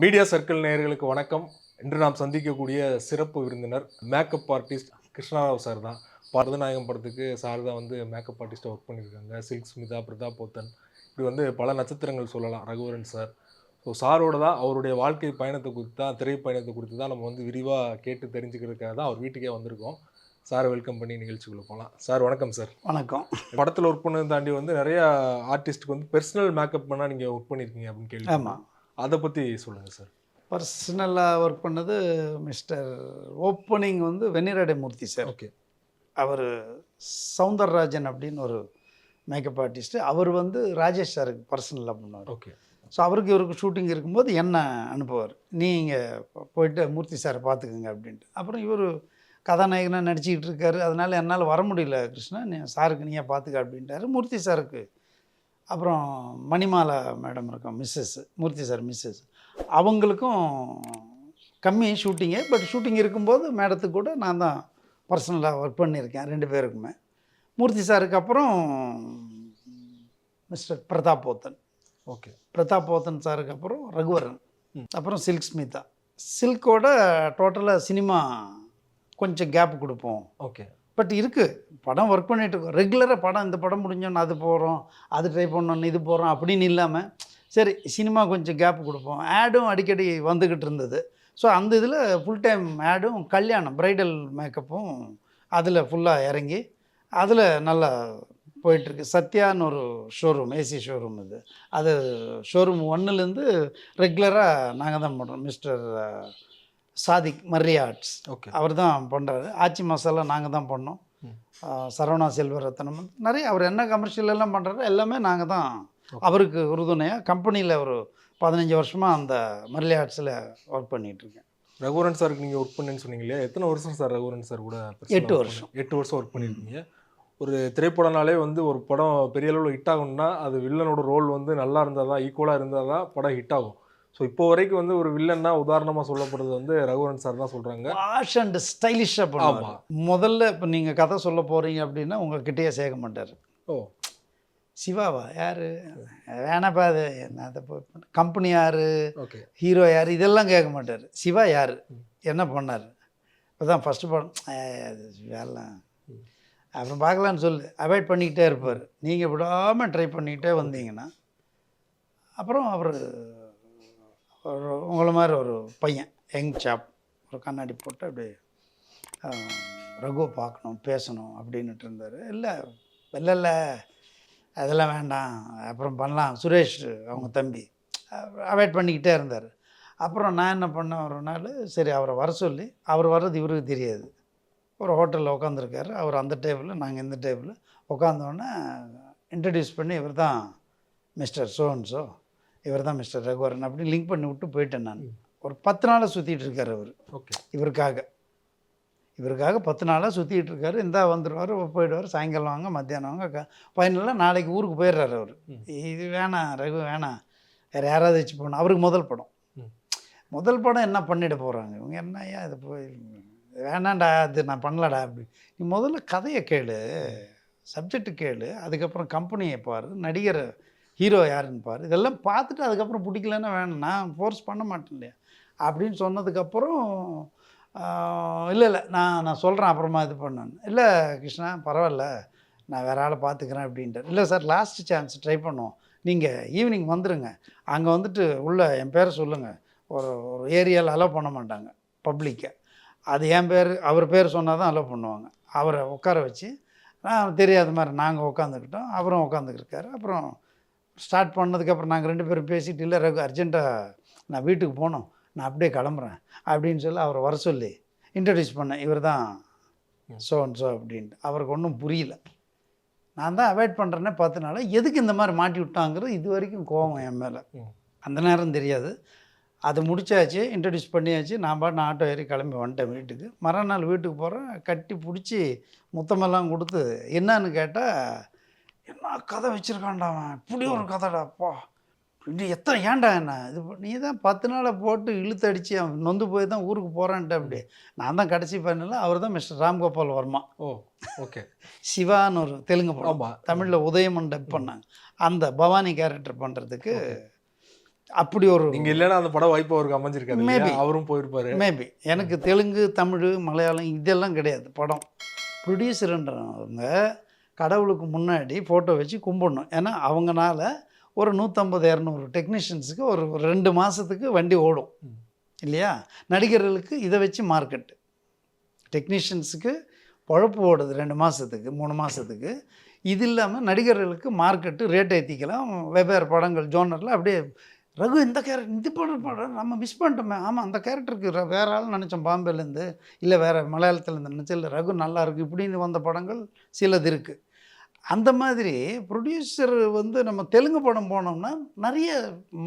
Media circle நேயர்களுக்கு வணக்கம். இன்று நாம் சந்திக்கக்கூடிய சிறப்பு விருந்தினர் மேக்கப் ஆர்டிஸ்ட் கிருஷ்ணராவ் சார் தான். பரதநாயகம் படத்துக்கு சார் தான் வந்து மேக்கப் ஆர்டிஸ்ட்டாக ஒர்க் பண்ணியிருக்காங்க. சில்க் ஸ்மிதா, பிரதாப் போத்தன், இப்படி வந்து பல நட்சத்திரங்கள் சொல்லலாம். ரகுவரன் சார். ஸோ சாரோட தான் அவருடைய வாழ்க்கை பயணத்தை குறித்து தான், திரைப்பயணத்தை குறித்து தான் நம்ம வந்து விரிவாக கேட்டு தெரிஞ்சுக்கிறதுக்காக தான் அவர் வீட்டுக்கே வந்திருக்கோம். சாரை வெல்கம் பண்ணி நிகழ்ச்சிக்குள்ளே போகலாம். சார் வணக்கம் சார். வணக்கம். படத்தில் ஒர்க் பண்ணதை தாண்டி வந்து நிறையா ஆர்டிஸ்ட்டுக்கு வந்து பெர்சனல் மேக்கப் பண்ணால் நீங்கள் ஒர்க் பண்ணியிருக்கீங்க அப்படின்னு கேள்வி. ஆமாம், அதை பற்றி சொல்லுங்கள் சார். பர்சனலாக ஒர்க் பண்ணது மிஸ்டர் ஓப்பனிங் வந்து வெண்ணிராடை மூர்த்தி சார். ஓகே. அவர் சவுந்தரராஜன் அப்படின்னு ஒரு மேக்கப் ஆர்டிஸ்ட்டு. அவர் வந்து ராஜேஷ் சாருக்கு பர்சனலாக பண்ணுவார். ஓகே. ஸோ அவருக்கு இவருக்கு ஷூட்டிங் இருக்கும்போது என்ன அனுப்புவார், நீங்கள் போயிட்டு மூர்த்தி சாரை பார்த்துக்குங்க அப்படின்ட்டு. அப்புறம் இவர் கதாநாயகனாக நடிச்சிக்கிட்டு இருக்காரு. அதனால் என்னால் வர முடியல கிருஷ்ணா, நீ சாருக்கு நீயே பார்த்துக்க அப்படின்ட்டாரு. மூர்த்தி சாருக்கு அப்புறம் மணிமாலா மேடம் இருக்கோம், மிஸ்ஸஸ் மூர்த்தி சார் மிஸ்ஸஸ், அவங்களுக்கும் கம்மி ஷூட்டிங்கு. பட் ஷூட்டிங் இருக்கும்போது மேடத்துக்கு கூட நான் தான் பர்சனலாக ஒர்க் பண்ணியிருக்கேன், 2 பேருக்குமே. மூர்த்தி சாருக்கு அப்புறம் மிஸ்டர் பிரதாப் போத்தன். ஓகே. பிரதாப் போத்தன் சாருக்கு அப்புறம் ரகுவரன், அப்புறம் சில்க் ஸ்மிதா. சில்கோட டோட்டலாக சினிமா கொஞ்சம் கேப் கொடுப்போம். ஓகே. பட் இருக்குது, படம் ஒர்க் பண்ணிகிட்டு இருக்கோம் ரெகுலராக. படம் இந்த படம் முடிஞ்சோன்னு அது போகிறோம், அது ட்ரை பண்ணோன்னு இது போகிறோம் அப்படின்னு இல்லாமல், சரி சினிமா கொஞ்சம் கேப் கொடுப்போம். ஆடும் அடிக்கடி வந்துக்கிட்டு இருந்தது. ஸோ அந்த இதில் ஃபுல் டைம் ஆடும், கல்யாணம் பிரைடல் மேக்கப்பும் அதில் ஃபுல்லாக இறங்கி அதில் நல்லா போயிட்டுருக்கு. சத்யான்னு ஒரு ஷோரூம், ஏசி ஷோரூம். அது ஷோரூம் 1லேருந்து ரெகுலராக நாங்கள் தான் பண்ணுறோம். மிஸ்டர் சாதிக் மர்ரியா ஆர்ட்ஸ், ஓகே, அவர் தான் பண்ணுறாரு. ஆச்சி மசாலா நாங்கள் தான் பண்ணோம். சரவணா செல்வரத்னம் நிறைய அவர் என்ன கமர்ஷியல் எல்லாம் பண்ணுறாரு எல்லாமே நாங்கள் தான் அவருக்கு உறுதுணையாக. கம்பெனியில் ஒரு 15 வருஷமாக அந்த மர்ரியா ஆர்ட்ஸில் ஒர்க் பண்ணிகிட்ருக்கேன். ரகுவரன் சாருக்கு நீங்கள் ஒர்க் பண்ணுன்னு சொன்னீங்க இல்லையா? எத்தனை வருஷம் சார் ரகுவரன் சார் கூட? 8 வருஷம். 8 வருஷம் ஒர்க் பண்ணியிருக்கீங்க. ஒரு திரைப்படம்னாலே வந்து ஒரு படம் பெரிய அளவில் ஹிட் ஆகும்னா அது வில்லனோட ரோல் வந்து நல்லா இருந்தால் தான், ஈக்குவலாக இருந்தால் தான் படம் ஹிட் ஆகும். ஸோ இப்போ வரைக்கும் வந்து ஒரு வில்லன்னா உதாரணமாக சொல்லப்படுறது வந்து ரகுவரன் சார் தான் சொல்கிறாங்க. வாஷ் அண்ட் ஸ்டைலிஷாக பண்ணுவாங்க. முதல்ல இப்போ நீங்கள் கதை சொல்ல போகிறீங்க அப்படின்னா உங்கள்கிட்டயே சேர்க்க மாட்டார். ஓ, சிவாவா யார், வேணாப்பா அது என்ன, அதை கம்பெனி யார், ஓகே, ஹீரோ யார், இதெல்லாம் கேட்க மாட்டார். சிவா யார், என்ன பண்ணார், இப்போ தான் ஃபஸ்ட்டு படம், அது வேலை அப்புறம் பார்க்கலான்னு சொல்லி அவாய்ட் பண்ணிக்கிட்டே இருப்பார். நீங்கள் விடாமல் ட்ரை பண்ணிக்கிட்டே வந்தீங்கன்னா அப்புறம் அவர் உங்களை மாதிரி ஒரு பையன், யங் சாப், ஒரு கண்ணாடி போட்டு அப்படியே ரகுவை பார்க்கணும் பேசணும் அப்படின்ட்டு இருந்தார். இல்லை இல்லை இல்லை அதெல்லாம் வேண்டாம், அப்புறம் பண்ணலாம், சுரேஷ் அவங்க தம்பி அவாய்ட் பண்ணிக்கிட்டே இருந்தார். அப்புறம் நான் என்ன பண்ணேன், ஒரு நாள் சரி அவரை வர சொல்லி, அவர் வர்றது இவருக்கு தெரியாது. ஒரு ஹோட்டலில் உட்காந்துருக்காரு அவர், அந்த டேபிளில் நாங்கள் இந்த டேபிளில் உட்காந்தோடனே இன்ட்ரடியூஸ் பண்ணி, இவர் தான் மிஸ்டர் சோன்ஸோ, இவர் தான் மிஸ்டர் ரகுவரன் அப்படின்னு லிங்க் பண்ணி விட்டு போயிட்டேன். நான் ஒரு 10 நாளாக சுற்றிட்டு இருக்கார் அவர். ஓகே. இவருக்காக 10 நாளாக சுற்றிட்டு இருக்காரு. இந்தா வந்துடுவார், போயிடுவார், சாயங்காலம் வாங்க மத்தியானம் வாங்க, ஃபைனலாக நாளைக்கு ஊருக்கு போயிடுறாரு அவர். இது வேணாம் ரகு வேணாம், வேறு யாராவது வச்சு போகணும். அவருக்கு முதல் படம் என்ன பண்ணிட போகிறாங்க இவங்க, என்னையா இது போய் வேணாண்டா, அது நான் பண்ணலடா அப்படி. நீ முதல்ல கதையை கேளு, சப்ஜெக்டு கேளு, அதுக்கப்புறம் கம்பெனியை பாரு, நடிகர் ஹீரோ யாருன்னு பாரு, இதெல்லாம் பார்த்துட்டு அதுக்கப்புறம் பிடிக்கலன்னா வேணும், நான் ஃபோர்ஸ் பண்ண மாட்டேன் இல்லையா அப்படின்னு சொன்னதுக்கப்புறம், இல்லை நான் சொல்கிறேன் அப்புறமா இது பண்ணேன். இல்லை கிருஷ்ணா பரவாயில்ல, நான் வேறு ஆளை பார்த்துக்கிறேன் அப்படின்ட்டு. இல்லை சார் லாஸ்ட் சான்ஸ் ட்ரை பண்ணுவோம், நீங்கள் ஈவினிங் வந்துடுங்க, அங்கே வந்துட்டு உள்ள என் பேரை சொல்லுங்கள். ஒரு ஏரியாவில் அலோவ் பண்ண மாட்டாங்க பப்ளிக்கை, அது என் பேர் அவர் பேர் சொன்னால் தான் அலோவ் பண்ணுவாங்க. அவரை உட்கார வச்சு நான் தெரியாத மாதிரி நாங்கள் உட்காந்துக்கிட்டோம், அவரும் உட்காந்துக்கிருக்காரு. அப்புறம் ஸ்டார்ட் பண்ணதுக்கப்புறம் நாங்கள் 2 பேரும் பேசிகிட்டு, இல்லை ரகு அர்ஜென்ட்டாக நான் வீட்டுக்கு போகணும், நான் அப்படியே கிளம்புறேன் அப்படின்னு சொல்லி அவரை வர சொல்லி இன்ட்ரடியூஸ் பண்ணேன். இவர் தான் ஸோ அப்படின்ட்டு. அவருக்கு ஒன்றும் புரியல, நான் தான் அவாய்ட் பண்ணுறேன்னே 10 நாள், எதுக்கு இந்த மாதிரி மாட்டி விட்டாங்கிறது இது வரைக்கும் கோவம் என் மேலே. அந்த நேரம் தெரியாது. அது முடிச்சாச்சு, இன்ட்ரடியூஸ் பண்ணியாச்சு. நான் பாட்டு ஆட்டோ ஏறி கிளம்பி வந்துட்டேன் வீட்டுக்கு. மறுநாள் வீட்டுக்கு போகிறேன், கட்டி பிடிச்சி முத்தமெல்லாம் கொடுத்து என்னான்னு கேட்டால், என்ன கதை வச்சுருக்கான்டா அவன், இப்படி ஒரு கதைடாப்பா, இப்படி எத்தனை ஏன்டா என்ன இது நீ தான் 10 நாளை போட்டு இழுத்து அடித்து அவன் நொந்து போய் தான் ஊருக்கு போகிறான்ட்டு. அப்படி நான் தான் கடைசி பண்ணல, அவர் தான் மிஸ்டர் ராம்கோபால் வர்மா. ஓ, ஓகே. சிவான்னு ஒரு தெலுங்கு படம், தமிழில் உதயமன் டப் பண்ணாங்க. அந்த பவானி கேரக்டர் பண்ணுறதுக்கு அப்படி ஒரு நீங்க இல்லைன்னா அந்த படம் வாய்ப்பு அவருக்கு அமைஞ்சிருக்காது இல்லையா? Maybe. அவரும் போயிருப்பாரு. மேபி எனக்கு தெலுங்கு, தமிழ், மலையாளம் இதெல்லாம் கிடையாது. படம் ப்ரொடியூசருன்றவங்க கடவுளுக்கு முன்னாடி ஃபோட்டோ வச்சு கும்பிடணும். ஏன்னா அவங்கனால ஒரு 150, 200 டெக்னீஷியன்ஸுக்கு ஒரு 2 மாதத்துக்கு வண்டி ஓடும் இல்லையா? நடிகர்களுக்கு இதை வச்சு மார்க்கெட்டு, டெக்னீஷியன்ஸுக்கு பொழப்பு ஓடுது 2 மாதத்துக்கு 3 மாதத்துக்கு. இது இல்லாமல் நடிகர்களுக்கு மார்க்கெட்டு ரேட் ஏற்றிக்கலாம். வெவ்வேறு படங்கள் ஜோனரில் அப்படியே ரகு இந்த கேரக்டர் இது படம் நம்ம மிஸ் பண்ணிட்டோமே. ஆமாம், அந்த கேரக்டருக்கு வேறு ஆள் நினச்சோம் பாம்பேலேருந்து, இல்லை வேறு மலையாளத்துலேருந்து நினச்சோம், இல்லை ரகு நல்லா இருக்குது இப்படின்னு வந்த படங்கள் சிலது இருக்குது. அந்த மாதிரி ப்ரொடியூசர் நம்ம தெலுங்கு படம் போனோம்னா நிறைய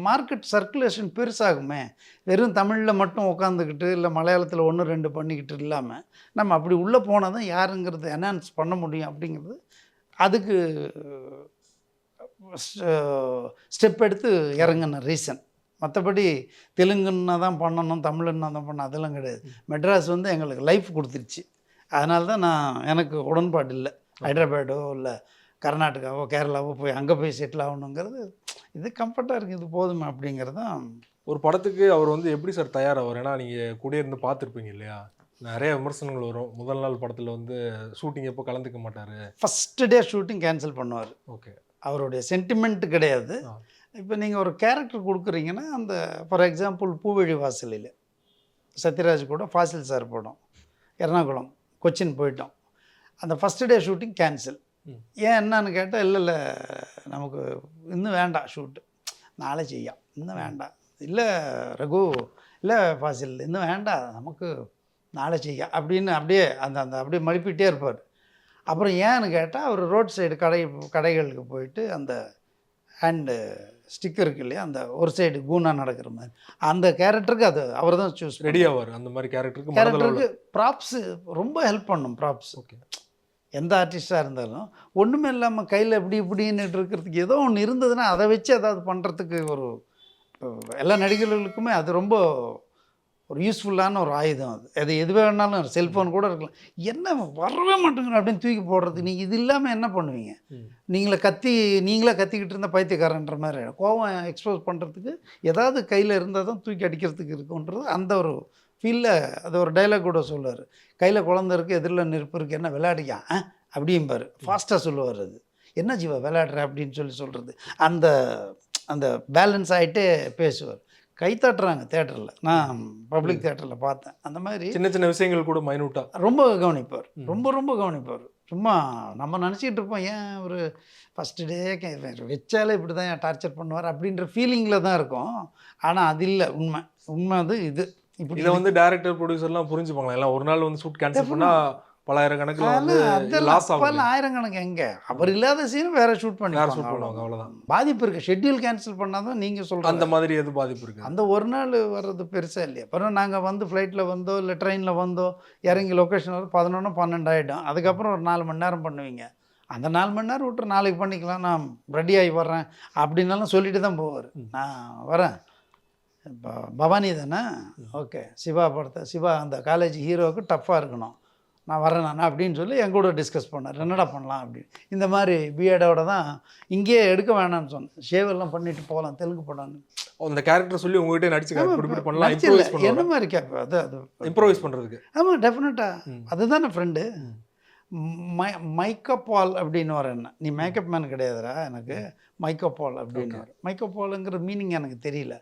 மார்க்கெட் சர்க்குலேஷன் பெருசாகுமே. வெறும் தமிழில் மட்டும் உட்காந்துக்கிட்டு இல்லை மலையாளத்தில் 1, 2 பண்ணிக்கிட்டு இல்லாமல் நம்ம அப்படி உள்ளே போனால் தான் யாருங்கிறது என்ஹான்ஸ் பண்ண முடியும். அப்படிங்கிறது அதுக்கு ஸ்டெப் எடுத்து இறங்கின ரீசன். மற்றபடி தெலுங்குன்னா தான் பண்ணணும், தமிழுன்னா தான் பண்ணணும் அதெல்லாம் கிடையாது. மெட்ராஸ் எங்களுக்கு லைஃப் கொடுத்துருச்சு. அதனால தான் எனக்கு உடன்பாடு இல்லை ஹைதராபாடோ இல்லை கர்நாடகாவோ கேரளாவோ போய் அங்கே போய் செட்டில் ஆகணுங்கிறது. இது கம்ஃபர்ட்டாக இருக்குது, இது போதுமே அப்படிங்கிறது தான். ஒரு படத்துக்கு அவர் எப்படி சார் தயாராவார்? ஏன்னா நீங்கள் கூட இருந்து பார்த்துருப்பீங்க இல்லையா? நிறைய விமர்சனங்கள் வரும். முதல் நாள் படத்தில் ஷூட்டிங் எப்போ கலந்துக்க மாட்டார், ஃபஸ்ட்டு டே ஷூட்டிங் கேன்சல் பண்ணுவார். ஓகே, அவருடைய சென்டிமெண்ட் கிடையாது. இப்போ நீங்கள் ஒரு கேரக்டர் கொடுக்குறீங்கன்னா அந்த ஃபார் எக்ஸாம்பிள் பூவழி வாசலில் சத்யராஜ் கூட ஃபாசில் சார் படம் எர்ணாகுளம் கொச்சின் போயிட்டோம். அந்த ஃபஸ்ட்டு டே ஷூட்டிங் கேன்சல். ஏன் என்னன்னு கேட்டால், இல்லை நமக்கு இன்னும் வேண்டாம் ஷூட்டு, நாளை செய்யும், இன்னும் வேண்டாம், இல்லை ரகு, இல்லை ஃபாசில் இன்னும் வேண்டாம் நமக்கு நாளை செய்ய அப்படின்னு அப்படியே அந்த அந்த அப்படியே மழுப்பிகிட்டே இருப்பார். அப்புறம் ஏன்னு கேட்டால் அவர் ரோட் சைடு கடைகளுக்கு போயிட்டு அந்த ஹேண்டு ஸ்டிக்கர் இருக்கு இல்லையா, அந்த ஒரு சைடு கூனா நடக்கிற மாதிரி அந்த கேரக்டருக்கு அது அவர் தான் சூஸ் ரெடி ஆவார். அந்த மாதிரி கேரக்டருக்கு ப்ராப்ஸு ரொம்ப ஹெல்ப் பண்ணும். ப்ராப்ஸ் ஓகே, எந்த ஆர்டிஸ்டாக இருந்தாலும் ஒன்றுமே இல்லாமல் கையில் இப்படின்னு இருக்கிறதுக்கு ஏதோ ஒன்று இருந்ததுன்னா அதை வச்சு ஏதாவது பண்ணுறதுக்கு எல்லா நடிகர்களுக்குமே அது ரொம்ப ஒரு யூஸ்ஃபுல்லான ஒரு ஆயுதம். அது எது வேணாலும் செல்ஃபோன் கூட இருக்கலாம். என்ன வரவே மாட்டேங்கிற அப்படின்னு தூக்கி போடுறது. நீங்கள் இது இல்லாமல் என்ன பண்ணுவீங்க? நீங்களே கத்திக்கிட்டு இருந்தால் பைத்தியக்காரன்ற மாதிரி கோவம் எக்ஸ்போஸ் பண்ணுறதுக்கு ஏதாவது கையில் இருந்தால் தான் தூக்கி அடிக்கிறதுக்கு இருக்குன்றது அந்த ஒரு ஃபீலில். அது ஒரு டைலாக் கூட சொல்லுவார், கையில் குழந்தை இருக்குது எதிரில் நெருப்பு இருக்குது என்ன விளையாடியா அப்படிம்பார். ஃபாஸ்ட்டாக சொல்லுவார். அது என்ன ஜீவா விளையாடுற அப்படின்னு சொல்கிறது. அந்த அந்த பேலன்ஸ் ஆகிட்டே பேசுவார். கை தட்டுறாங்க தேட்டரில், நான் பப்ளிக் தேட்டரில் பார்த்தேன். அந்த மாதிரி சின்ன சின்ன விஷயங்கள் கூட மைனூட்டாக ரொம்ப கவனிப்பார். ரொம்ப கவனிப்பார். சும்மா நம்ம நினச்சிக்கிட்டு இருப்போம், ஏன் ஒரு ஃபஸ்ட்டு டே வச்சாலே இப்படி தான் டார்ச்சர் பண்ணுவார் அப்படின்ற ஃபீலிங்கில் தான் இருக்கும். ஆனால் அது இல்லை, உண்மை அது. இப்படி இதை டைரக்டர் ப்ரொடியூசர்லாம் புரிஞ்சுப்பாங்களா? எல்லாம் ஒரு நாள் ஷூட் கேன்சல் பண்ணால் பலாயிரக்கணக்கில் லாஸ் ஆகும். ஆயிரக்கணக்கு எங்கே அவர் இல்லாத சீன் வேறு ஷூட் பண்ணுவாங்க, அவ்வளோதான். பாதிப்பு இருக்குது. ஷெட்யூல் கேன்சல் பண்ணால் தான் நீங்கள் சொல்கிற அந்த மாதிரி எது பாதிப்பு இருக்குது? அந்த ஒரு நாள் வர்றது பெருசாக இல்லையா? அப்புறம் நாங்கள் ஃப்ளைட்டில் வந்தோ இல்லை ட்ரெயினில் வந்தோ இறங்கி லொக்கேஷன் 11, 12 ஆகிடும். அதுக்கப்புறம் ஒரு 4 மணி நேரம் பண்ணுவீங்க. அந்த 4 மணி நேரம் விட்டு நாளைக்கு பண்ணிக்கலாம், நான் ரெடியாகி வர்றேன் அப்படின்னாலும் சொல்லிட்டு தான் போவார். நான் வரேன், இப்போ பவானி தானே, ஓகே சிவா அந்த காலேஜ் ஹீரோவுக்கு டஃப்பாக இருக்கணும், நான் வரேன் அப்படின்னு சொல்லி என் கூட டிஸ்கஸ் பண்ணார். என்னடா பண்ணலாம் அப்படின்னு. இந்த மாதிரி பிஎடோட தான் இங்கேயே எடுக்க வேணாம்னு சொன்னேன். ஷேவெல்லாம் பண்ணிட்டு போகலாம் தெலுங்கு படம்னு. அந்த கேரக்டர் சொல்லி உங்ககிட்ட நடிச்சு என்ன மாதிரி கேட்பேன் அது இம்ப்ரோவைஸ் பண்ணுறதுக்கு. ஆமாம், டெஃபினட்டாக அதுதானே ஃப்ரெண்டு. மைக்கப் பால் அப்படின்னு வர என்ன, நீ மேக்கப் மேன் கிடையாதுடா எனக்கு மைக்கப் பால் அப்படின்னு. மைக்கப் பாலுங்கிற மீனிங் எனக்கு தெரியல.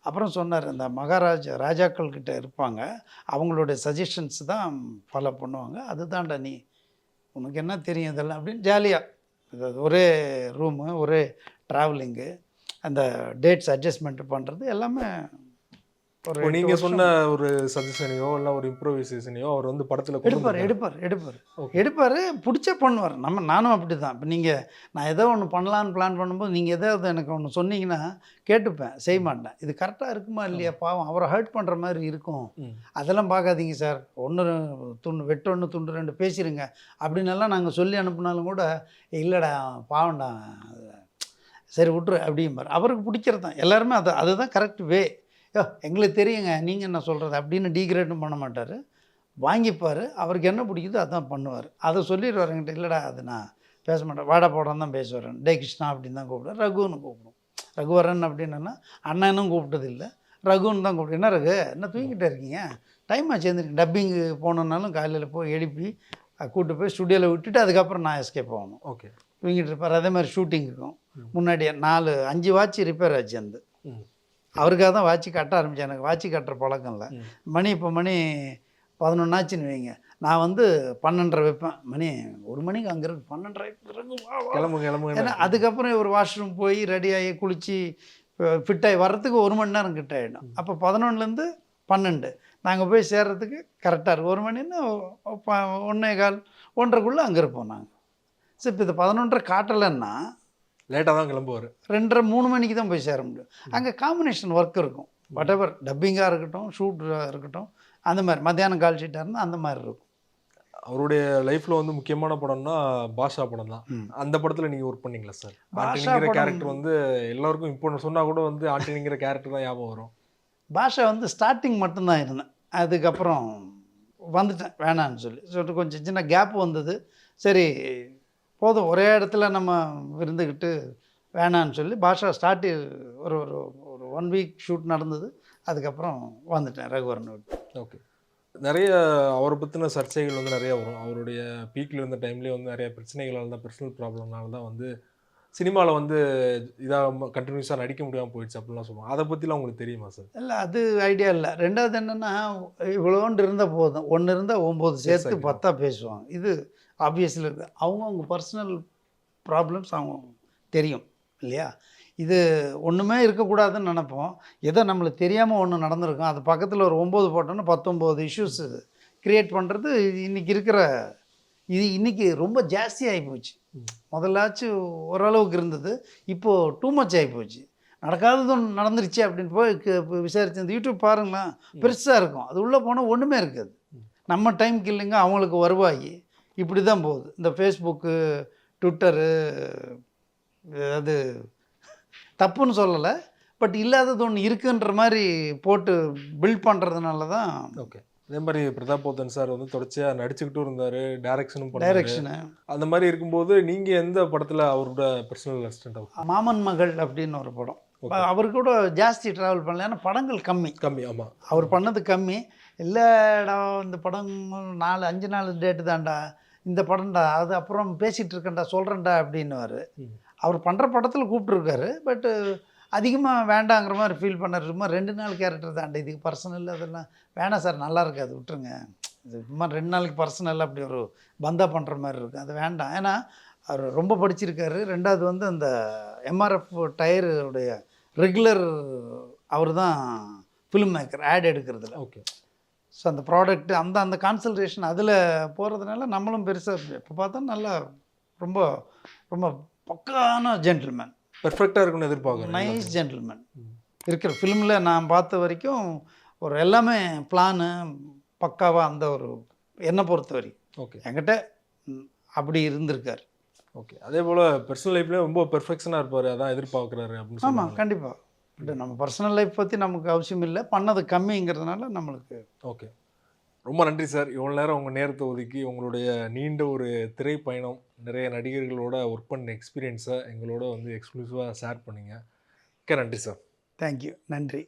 அப்புறம் சொன்னார், இந்த ராஜாக்கள் கிட்ட இருப்பாங்க, அவங்களுடைய சஜஷன்ஸ் தான் ஃபாலோ பண்ணுவாங்க, அதுதான்டா நீ, உனக்கு என்ன தெரியும் இதெல்லாம் அப்படின்னு ஜாலியாக. ஒரே ரூமு, ஒரே ட்ராவலிங்கு, அந்த டேட்ஸ் அட்ஜஸ்ட்மெண்ட் பண்ணுறது எல்லாமே. நீங்கள் சொன்ன ஒரு சஜஷனையோ இல்லை ஒரு இம்ப்ரோவைசேஷனையோ அவர் படத்தில் எடுப்பார் பிடிச்சா பண்ணுவார். நானும் அப்படி தான். இப்போ நான் ஏதோ ஒன்று பண்ணலான்னு பிளான் பண்ணும்போது நீங்கள் ஏதாவது எனக்கு ஒன்று சொன்னீங்கன்னா கேட்டுப்பேன், செய்ய மாட்டேன். இது கரெக்டாக இருக்குமா இல்லையா, பாவம் அவரை ஹர்ட் பண்ணுற மாதிரி இருக்கும், அதெல்லாம் பார்க்காதீங்க சார், வெட்டு 1 துண்டு 2 பேசிடுங்க அப்படின்னெல்லாம் நாங்கள் சொல்லி அனுப்புனாலும் கூட, இல்லைடா பாவம்டா சரி விட்ரு அப்படிம்பார். அவருக்கு பிடிக்கிறது தான். எல்லாருமே அதுதான் கரெக்ட் வே. எங்களுக்கு தெரியுங்க நீங்கள் என்ன சொல்கிறது அப்படின்னு டீக்ரேடும் பண்ண மாட்டார், வாங்கிப்பார். அவருக்கு என்ன பிடிக்குதோ அதான் பண்ணுவார். அதை சொல்லிடுவார் என்கிட்ட, இல்லைடா அது நான் பேச மாட்டேன், வாடா போடான்னு தான் பேசுவார், டே கிருஷ்ணா அப்படின்னு தான் கூப்பிடுவார், ரகுன்னு கூப்பிடும். ரகுவரன் அப்படின்னா அண்ணனும் கூப்பிட்டதில்லை, ரகுன்னு தான் கூப்பிட்டு. என்ன ரகு என்ன தூங்கிட்டே இருக்கீங்க, டைம் ஆச்சு எழுந்திரிங்க. டப்பிங்கு போகணுன்னாலும் காலையில் போய் எழுப்பி கூப்பிட்டு போய் ஸ்டுடியோவில் விட்டுட்டு அதுக்கப்புறம் நான் எஸ்கேப் ஆகணும். ஓகே. தூங்கிட்டு இருப்பார். அதே மாதிரி ஷூட்டிங் இருக்கும். முன்னாடியே 4-5 வாட்ச் ரிப்பேர் ஆச்சு அந்த. அவருக்காக தான் வாட்சி கட்ட ஆரம்பித்தேன். எனக்கு வாட்சி கட்டுற பழக்கம் இல்லை. இப்போ மணி 11 ஆச்சுன்னு வைங்க, நான் வந்து 12:30 வைப்பேன். மணி 1 மணிக்கு அங்கே இருக்கு, 12:30 கிளம்பு. ஏன்னா அதுக்கப்புறம் ஒரு வாஷ்ரூம் போய் ரெடியாகி குளித்து ஃபிட்டாகி வர்றதுக்கு 1 மணி நேரம் கிட்ட ஆகிடும். அப்போ 11லேருந்து 12 நாங்கள் போய் சேர்றதுக்கு கரெக்டாக இருக்கும். 1 மணின்னா 1:15 1:30க்குள்ளே அங்கே இருப்போம் நாங்கள். சரி, இப்போ இது 11:30 காட்டலைன்னா லேட்டாக தான் கிளம்புவார். 2:30 3 மணிக்கு தான் போய் சேர முடியும். அங்கே காம்பினேஷன் ஒர்க் இருக்கும். வாட் எவர் டப்பிங்காக இருக்கட்டும், ஷூட்டாக இருக்கட்டும், அந்த மாதிரி மத்தியானம் கால் ஷீட்டாக இருந்தால் அந்த மாதிரி இருக்கும். அவருடைய லைஃப்பில் வந்து முக்கியமான படம்னா பாஷா படம் தான். அந்த படத்தில் நீங்கள் ஒர்க் பண்ணீங்களா சார்? ஆண்டனிங்கிற கேரக்டர் வந்து எல்லாருக்கும் இப்போ சொன்னால் கூட வந்து ஆண்டனிங்கிற கேரக்டர் தான் ஞாபகம் வரும். பாஷா வந்து ஸ்டார்டிங் மட்டும்தான் இருந்தேன், அதுக்கப்புறம் வந்துட்டேன் வேணான்னு சொல்லிட்டு கொஞ்சம் சின்ன கேப் வந்தது. சரி போதும், ஒரே இடத்துல நம்ம இருந்துக்கிட்டு வேணான்னு சொல்லி பாஷா ஒரு ஒரு ஒரு 1 வீக் ஷூட் நடந்தது. அதுக்கப்புறம் வந்துட்டேன் ரகுவரன் விட்டு. ஓகே. நிறைய அவரை பற்றின சர்ச்சைகள் வந்து நிறைய வரும். அவருடைய பீக்கில் இருந்த டைம்லேயே வந்து நிறைய பிரச்சனைகளால் தான், பர்சனல் ப்ராப்ளம்னால தான் வந்து சினிமாவில் வந்து இதாக கண்டினியூஸாக நடிக்க முடியாமல் போயிடுச்சு அப்படின்லாம் சொல்லுவாங்க. அதை பற்றிலாம் உங்களுக்கு தெரியுமா சார்? இல்லை, அது ஐடியா இல்லை. ரெண்டாவது என்னென்னா, இவ்வளோண்டு இருந்தால் போதும், 1 இருந்தால் 9 சேர்த்து 10 பேசுவாங்க. இது ஆப்வியஸ்லி இருக்குது. அவங்க பர்சனல் ப்ராப்ளம்ஸ் அவங்க தெரியும் இல்லையா? இது ஒன்றுமே இருக்கக்கூடாதுன்னு நினப்போம். ஏதோ நம்மளுக்கு தெரியாமல் ஒன்று நடந்திருக்கும், அது பக்கத்தில் ஒரு 9 போட்டோன்னா 19 இஷ்யூஸ் க்ரியேட் பண்ணுறது இன்றைக்கி இருக்கிற இன்றைக்கி ரொம்ப ஜாஸ்தி ஆகிப்போச்சு. முதல்லாச்சும் ஓரளவுக்கு இருந்தது, இப்போது டூ மச் ஆகிப்போச்சு. நடக்காதது ஒன்று நடந்துருச்சு அப்படின்னு போய் விசாரிச்சு இந்த யூடியூப் பாருங்களேன், பெருசாக இருக்கும். அது உள்ளே போனால் ஒன்றுமே இருக்காது. நம்ம டைம் கில்லிங்க, அவங்களுக்கு வருவாய், இப்படி தான் போகுது. இந்த ஃபேஸ்புக்கு, ட்விட்டரு, அது தப்புன்னு சொல்லலை, பட் இல்லாதது ஒன்று இருக்குன்ற மாதிரி போட்டு பில்ட் பண்ணுறதுனால தான். ஓகே. அதே மாதிரி பிரதாப் போத்தன் சார் வந்து தொடர்ச்சியாக நடிச்சுக்கிட்டும் இருந்தார், டைரக்ஷனு அந்த மாதிரி இருக்கும்போது நீங்கள் எந்த படத்தில் அவரோட பர்சனல் அசிஸ்டன்ட்? மாமன் மகள் அப்படின்னு ஒரு படம். அவர் கூட ஜாஸ்தி ட்ராவல் பண்ணல, ஏன்னா படங்கள் கம்மி. ஆமாம், அவர் பண்ணது கம்மி. இல்லைடா இந்த படம் 4-5 நாள் டேட்டு தான்டா, இந்த படம்டா, அது அப்புறம் பேசிகிட்டு இருக்கேன்டா, சொல்கிறேன்டா அப்படின்னுவார். அவர் பண்ணுற படத்தில் கூப்பிட்ருக்காரு, பட்டு அதிகமாக வேண்டாங்கிற மாதிரி ஃபீல் பண்ணார். சும்மா 2 நாள் கேரக்டர் தான்டா, இதுக்கு பர்சனல் அதெல்லாம் வேணாம் சார், நல்லா இருக்காது, விட்டுருங்க. இது சும்மா 2 நாளைக்கு பர்சனல் அப்படி ஒரு பந்தா பண்ணுற மாதிரி இருக்கும், அது வேண்டாம். ஏன்னா அவர் ரொம்ப படிச்சிருக்காரு. ரெண்டாவது வந்து அந்த எம்ஆர்எஃப் டயருடைய ரெகுலர் அவர் தான் ஃபிலிம் மேக்கர், ஆட் எடுக்கிறதுல. ஓகே. ஸோ அந்த ப்ராடக்ட் அந்த கான்சன்ட்ரேஷன் அதில் போகிறதுனால நம்மளும் பெருசாக இப்போ பார்த்தா நல்லா ரொம்ப ரொம்ப பக்கான ஜென்டில்மேன், பெர்ஃபெக்டாக இருக்குன்னு எதிர்பார்க்குறேன். நைஸ் ஜென்டில்மேன் இருக்கிற ஃபிலிமில் நான் பார்த்த வரைக்கும். ஒரு எல்லாமே பிளானு பக்காவாக, அந்த ஒரு என்னை பொறுத்த வரைக்கும் ஓகே என்கிட்ட அப்படி இருந்திருக்கார். ஓகே. அதே போல் பர்சனல் லைஃப்லேயும் ரொம்ப பெர்ஃபெக்ஷனாக இருப்பார், அதான் எதிர்பார்க்குறாரு அப்படின்னு. ஆமாம், கண்டிப்பாக. பட் நம்ம பர்சனல் லைஃப் பற்றி நமக்கு அவசியம் இல்லை, பண்ணது கம்மிங்கிறதுனால நம்மளுக்கு. ஓகே. ரொம்ப நன்றி சார், இவ்வளோ நேரம் உங்கள் நேரத்தை ஒதுக்கி உங்களுடைய நீண்ட ஒரு திரைப்பயணம், நிறைய நடிகர்களோட ஒர்க் பண்ண எக்ஸ்பீரியன்ஸை எங்களோட வந்து எக்ஸ்க்ளூசிவாக ஷேர் பண்ணிங்க. ஓகே, நன்றி சார். தேங்க்யூ, நன்றி.